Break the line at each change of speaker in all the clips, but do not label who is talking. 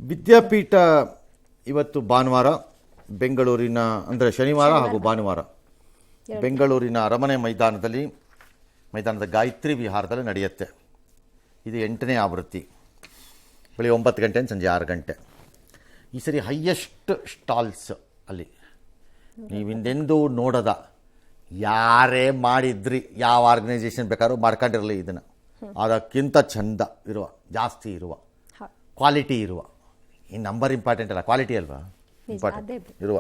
ವಿದ್ಯಾಪೀಠ ಇವತ್ತು ಭಾನುವಾರ ಬೆಂಗಳೂರಿನ ಅಂದರೆ ಶನಿವಾರ ಹಾಗೂ ಭಾನುವಾರ ಬೆಂಗಳೂರಿನ ಅರಮನೆ ಮೈದಾನದ ಗಾಯತ್ರಿ ವಿಹಾರದಲ್ಲಿ ನಡೆಯುತ್ತೆ. ಇದು 8ನೇ ಆವೃತ್ತಿ. ಬೆಳಿಗ್ಗೆ 9 ಗಂಟೆ ಸಂಜೆ 6 ಗಂಟೆ. ಈ ಸರಿ ಹೈಯೆಸ್ಟ್ ಸ್ಟಾಲ್ಸ್ ಅಲ್ಲಿ ನೀವಿಂದೆಂದೂ ನೋಡದ ಯಾರೇ ಮಾಡಿದ್ರಿ, ಯಾವ ಆರ್ಗನೈಸೇಷನ್ ಬೇಕಾದ್ರೂ ಮಾಡ್ಕೊಂಡಿರಲಿ ಇದನ್ನು, ಅದಕ್ಕಿಂತ ಚಂದ ಇರುವ, ಜಾಸ್ತಿ ಇರುವ, ಕ್ವಾಲಿಟಿ ಇರುವ, ಈ ನಂಬರ್ ಇಂಪಾರ್ಟೆಂಟ್ ಅಲ್ಲ, ಕ್ವಾಲಿಟಿ ಅಲ್ವಾ ಇಂಪಾರ್ಟೆಂಟ್ ಇರುವ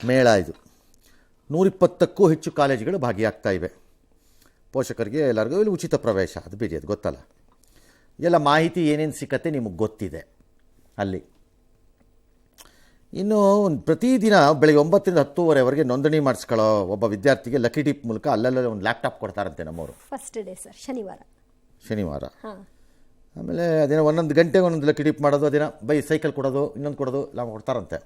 ಮೇಳ ಇದು. 120ಕ್ಕೂ ಹೆಚ್ಚು ಕಾಲೇಜುಗಳು ಭಾಗಿಯಾಗ್ತಾ ಇವೆ. ಪೋಷಕರಿಗೆ ಎಲ್ಲರಿಗೂ ಇಲ್ಲಿ ಉಚಿತ ಪ್ರವೇಶ, ಅದು ಬೇರೆ, ಅದು ಗೊತ್ತಲ್ಲ. ಎಲ್ಲ ಮಾಹಿತಿ ಏನೇನು ಸಿಕ್ಕತ್ತೆ ನಿಮಗೆ ಗೊತ್ತಿದೆ ಅಲ್ಲಿ. ಇನ್ನು ಪ್ರತಿದಿನ ಬೆಳಗ್ಗೆ 9ರಿಂದ 10ವರೆವರೆಗೆ ನೋಂದಣಿ ಮಾಡಿಸ್ಕೊಳ್ಳೋ ಒಬ್ಬ ವಿದ್ಯಾರ್ಥಿಗೆ ಲಕ್ಕಿ ಡಿಪ್ ಮೂಲಕ ಅಲ್ಲಲ್ಲೇ ಒಂದು ಲ್ಯಾಪ್ಟಾಪ್ ಕೊಡ್ತಾರಂತೆ ನಮ್ಮವರು.
ಫಸ್ಟ್ ಡೇ ಸರ್, ಶನಿವಾರ. ಆಮೇಲೆ
ಅದೇನೋ 11 ಗಂಟೆಗೆ ಒಂದೊಂದು ಲಕ್ಕಿ ಡಿಪ್ ಮಾಡೋದು, ಅದೇನೋ ಸೈಕಲ್ ಕೊಡೋದು, ಇನ್ನೊಂದು ಕೊಡೋದು ಎಲ್ಲ ಕೊಡ್ತಾರಂತೆ.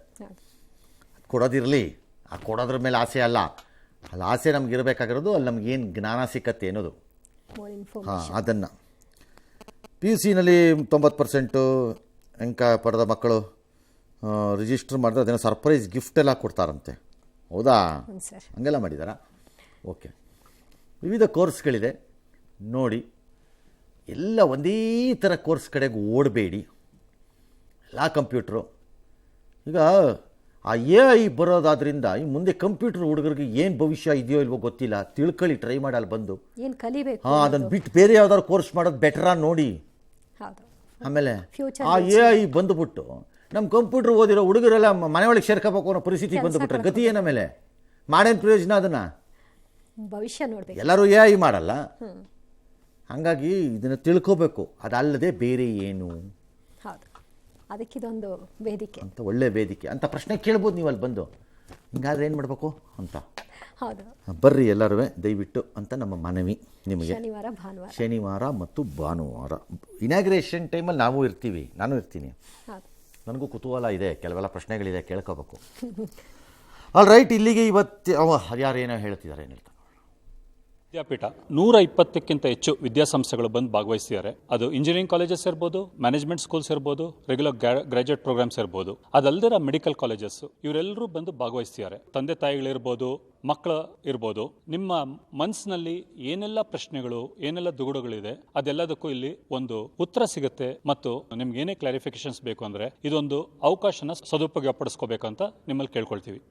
ಕೊಡೋದಿರಲಿ, ಆ ಕೊಡೋದ್ರ ಮೇಲೆ ಆಸೆ ಅಲ್ಲ, ಅಲ್ಲಿ ಆಸೆ ನಮ್ಗೆ ಇರಬೇಕಾಗಿರೋದು ಅಲ್ಲಿ ನಮಗೇನು ಜ್ಞಾನ ಸಿಕ್ಕತ್ತೆ ಅನ್ನೋದು. ಅದನ್ನು PUCನಲ್ಲಿ 90% ಅಂಕ ಪಡೆದ ಮಕ್ಕಳು ರಿಜಿಸ್ಟರ್ ಮಾಡಿದ್ರೆ ಅದೇನೋ ಸರ್ಪ್ರೈಸ್ ಗಿಫ್ಟ್ ಎಲ್ಲ ಕೊಡ್ತಾರಂತೆ. ಹೌದಾ? ಹಂಗೆಲ್ಲ ಮಾಡಿದಾರಾ? ಓಕೆ. ವಿವಿಧ ಕೋರ್ಸ್ಗಳಿದೆ ನೋಡಿ. ಎಲ್ಲ ಒಂದೇ ಥರ ಕೋರ್ಸ್ ಕಡೆಗೆ ಓಡಬೇಡಿ. ಎಲ್ಲ ಕಂಪ್ಯೂಟ್ರು. ಈಗ ಆ AI ಬರೋದಾದ್ರಿಂದ ಈ ಮುಂದೆ ಕಂಪ್ಯೂಟರ್ ಹುಡುಗರಿಗೆ ಏನು ಭವಿಷ್ಯ ಇದೆಯೋ ಇಲ್ವೋ ಗೊತ್ತಿಲ್ಲ. ತಿಳ್ಕೊಳ್ಳಿ, ಟ್ರೈ ಮಾಡಿ ಅಲ್ಲಿ ಬಂದು
ಏನು ಕಲಿಬೇಕು.
ಅದನ್ನು ಬಿಟ್ಟು ಬೇರೆ ಯಾವ್ದಾದ್ರು ಕೋರ್ಸ್ ಮಾಡೋದು ಬೆಟರಾ ನೋಡಿ. ಆಮೇಲೆ ಆ AI ಬಂದುಬಿಟ್ಟು ನಮ್ಮ ಕಂಪ್ಯೂಟರ್ ಓದಿರೋ ಹುಡುಗರೆಲ್ಲ ಮನೆಯೊಳಗೆ ಸೇರ್ಕೋಬೇಕು ಅನ್ನೋ ಪರಿಸ್ಥಿತಿ ಬಂದುಬಿಟ್ರೆ ಗತಿ ಏನ ಮೇಲೆ ಮಾಡೇನು ಪ್ರಯೋಜನ? ಅದನ್ನು
ಭವಿಷ್ಯ ನೋಡಬೇಕು.
ಎಲ್ಲರೂ AI ಮಾಡಲ್ಲ. ಹಾಗಾಗಿ ಇದನ್ನು ತಿಳ್ಕೋಬೇಕು. ಅದಲ್ಲದೆ ಬೇರೆ ಏನು,
ಅದಕ್ಕಿದೊಂದು ವೇದಿಕೆ
ಅಂತ, ಒಳ್ಳೆ ವೇದಿಕೆ ಅಂತ ಪ್ರಶ್ನೆ ಕೇಳ್ಬೋದು ನೀವು ಅಲ್ಲಿ ಬಂದು. ಹಿಂಗಾದ್ರೆ ಏನು ಮಾಡಬೇಕು ಅಂತ.
ಹೌದು,
ಬರ್ರಿ ಎಲ್ಲರೂ ದಯವಿಟ್ಟು ಅಂತ ನಮ್ಮ ಮನವಿ ನಿಮಗೆ.
ಶನಿವಾರ
ಮತ್ತು ಭಾನುವಾರ ಇನಾಗ್ರೇಷನ್ ಟೈಮಲ್ಲಿ ನಾವು ಇರ್ತೀವಿ, ನಾನು ಇರ್ತೀನಿ. ನನಗೂ ಕುತೂಹಲ ಇದೆ, ಕೆಲವೆಲ್ಲ ಪ್ರಶ್ನೆಗಳಿದೆ, ಕೇಳ್ಕೋಬೇಕು. ಆಲ್ ರೈಟ್, ಇಲ್ಲಿಗೆ ಇವತ್ತು ಯಾರು ಏನೋ ಹೇಳ್ತಿದ್ದಾರೆ, ಏನು ಹೇಳ್ತಾರೆ.
ವಿದ್ಯಾಪೀಠ 120ಕ್ಕಿಂತ ಹೆಚ್ಚು ವಿದ್ಯಾಸಂಸ್ಥೆಗಳು ಬಂದು ಭಾಗವಹಿಸಿದ್ದಾರೆ. ಅದು ಇಂಜಿನಿಯರಿಂಗ್ ಕಾಲೇಜಸ್ ಇರ್ಬೋದು, ಮ್ಯಾನೇಜ್ಮೆಂಟ್ ಸ್ಕೂಲ್ಸ್ ಇರ್ಬೋದು, ರೆಗ್ಯುಲರ್ ಗ್ರಾಜುಯೇಟ್ ಪ್ರೋಗ್ರಾಮ್ಸ್ ಇರ್ಬೋದು, ಅದಲ್ಲದೆ ಮೆಡಿಕಲ್ ಕಾಲೇಜಸ್, ಇವರೆಲ್ಲರೂ ಬಂದು ಭಾಗವಹಿಸ್ತಿದ್ದಾರೆ. ತಂದೆ ತಾಯಿಗಳಿರ್ಬೋದು, ಮಕ್ಕಳು ಇರ್ಬೋದು. ನಿಮ್ಮ ಮನಸ್ಸಿನಲ್ಲಿ ಏನೆಲ್ಲ ಪ್ರಶ್ನೆಗಳು, ಏನೆಲ್ಲ ದುಗುಡುಗಳಿದೆ, ಅದೆಲ್ಲದಕ್ಕೂ ಇಲ್ಲಿ ಒಂದು ಉತ್ತರ ಸಿಗುತ್ತೆ. ಮತ್ತು ನಿಮ್ಗೆ ಏನೇ ಕ್ಲಾರಿಫಿಕೇಶನ್ಸ್ ಬೇಕು ಅಂದರೆ ಇದೊಂದು ಅವಕಾಶನ ಸದುಪಯೋಗ ಪಡಿಸ್ಕೋಬೇಕಂತ ನಿಮ್ಮಲ್ಲಿ ಕೇಳ್ಕೊಳ್ತೀವಿ.